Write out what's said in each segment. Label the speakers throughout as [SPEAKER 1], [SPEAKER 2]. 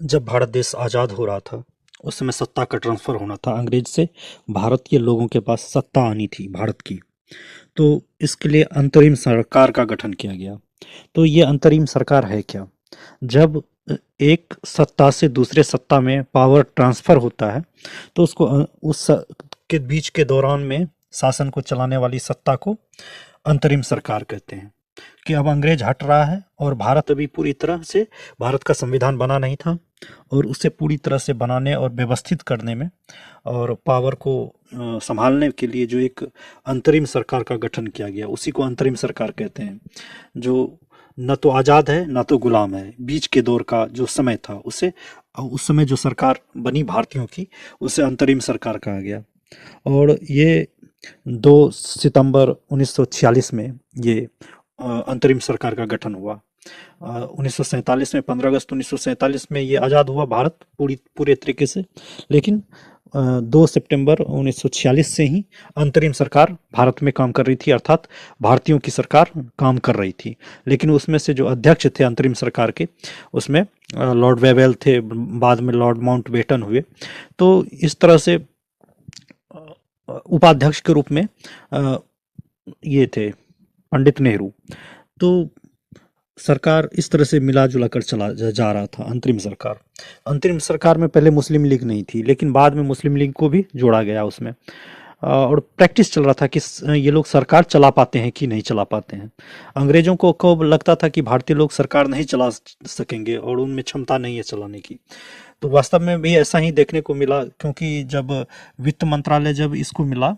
[SPEAKER 1] जब भारत देश आज़ाद हो रहा था उस समय सत्ता का ट्रांसफ़र होना था अंग्रेज से भारत के लोगों के पास सत्ता आनी थी भारत की। तो इसके लिए अंतरिम सरकार का गठन किया गया। तो ये अंतरिम सरकार है क्या? जब एक सत्ता से दूसरे सत्ता में पावर ट्रांसफ़र होता है तो उसको के बीच के दौरान में शासन को चलाने वाली सत्ता को अंतरिम सरकार कहते हैं। कि अब अंग्रेज हट रहा है और भारत अभी पूरी तरह से भारत का संविधान बना नहीं था और उसे पूरी तरह से बनाने और व्यवस्थित करने में और पावर को संभालने के लिए जो एक अंतरिम सरकार का गठन किया गया उसी को अंतरिम सरकार कहते हैं। जो न तो आज़ाद है न तो गुलाम है, बीच के दौर का जो समय था उसे उस समय जो सरकार बनी भारतीयों की उसे अंतरिम सरकार कहा गया। और ये 2 सितंबर 1946 में ये अंतरिम सरकार का गठन हुआ। 1947 में 15 अगस्त 1947 में ये आज़ाद हुआ भारत पूरे तरीके से। लेकिन 2 सितंबर 1946 से ही अंतरिम सरकार भारत में काम कर रही थी, अर्थात भारतीयों की सरकार काम कर रही थी। लेकिन उसमें से जो अध्यक्ष थे अंतरिम सरकार के उसमें लॉर्ड वेवेल थे, बाद में लॉर्ड माउंटबेटन हुए। तो इस तरह से उपाध्यक्ष के रूप में ये थे पंडित नेहरू। तो सरकार इस तरह से मिला जुला कर चला जा रहा था अंतरिम सरकार में पहले मुस्लिम लीग नहीं थी, लेकिन बाद में मुस्लिम लीग को भी जोड़ा गया उसमें। और प्रैक्टिस चल रहा था कि ये लोग सरकार चला पाते हैं कि नहीं चला पाते हैं। अंग्रेजों को लगता था कि भारतीय लोग सरकार नहीं चला सकेंगे और उनमें क्षमता नहीं है चलाने की। तो वास्तव में भी ऐसा ही देखने को मिला, क्योंकि जब वित्त मंत्रालय जब इसको मिला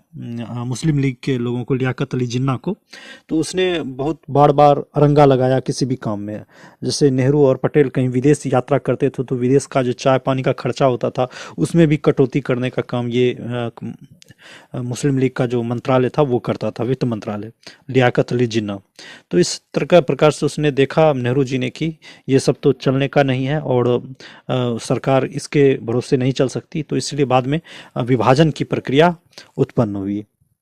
[SPEAKER 1] मुस्लिम लीग के लोगों को, लियाकत अली जिन्ना को, तो उसने बहुत बार बार अरंगा लगाया किसी भी काम में। जैसे नेहरू और पटेल कहीं विदेश यात्रा करते थे तो विदेश का जो चाय पानी का खर्चा होता था उसमें भी कटौती करने का काम ये मुस्लिम लीग का जो मंत्रालय था वो करता था, वित्त मंत्रालय, लियाकत अली जिन्ना। तो इस तरह का प्रकार से उसने देखा नेहरू जी ने कि ये सब तो चलने का नहीं है और सरकार इसके भरोसे नहीं चल सकती। तो इसलिए बाद में विभाजन की प्रक्रिया उत्पन्न हुई।